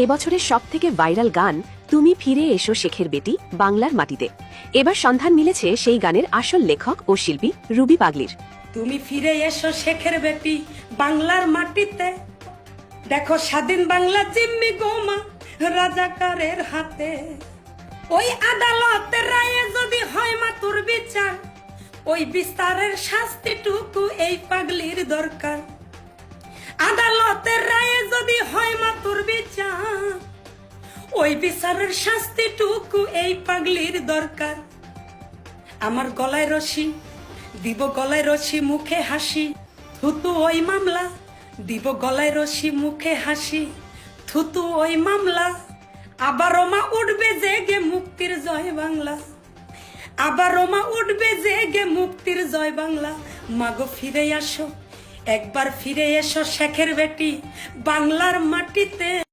এবছরের সবথেকে ভাইরাল গান তুমি ফিরে এসো শেখের বেটি বাংলার মাটিতে। এবার সন্ধান মিলেছে সেই গানের আসল লেখক ও শিল্পী রুবি পাগলির। তুমি ফিরে এসো শেখের বেটি বাংলার মাটিতে, দেখো স্বাধীন বাংলা জিম্মি গোমা রাজাকারের হাতে। ওই আদালতের রায়ে যদি হয় মাতুর বিচার, ওই বিস্তারের শাস্তিটুকু এই পাগলির দরকার। আদালতের রায়ে যদি হয় মাতুর বিচার, ওই বিচারের শাস্তিটুকু এই পাগলির দরকার। আমার গলায় রশি দিব, গলায় রশি মুখে হাসি, থুতু ওই মামলা দিব, গলায় রশি মুখে হাসি, থুতু ওই মামলা। আবারও মা উঠবে জেগে মুক্তির জয় বাংলা, আবারও মা উঠবে জেগে মুক্তির জয় বাংলা। মাগো ফিরে আসো, একবার ফিরে এসো শেখের বেটি বাংলার মাটিতে।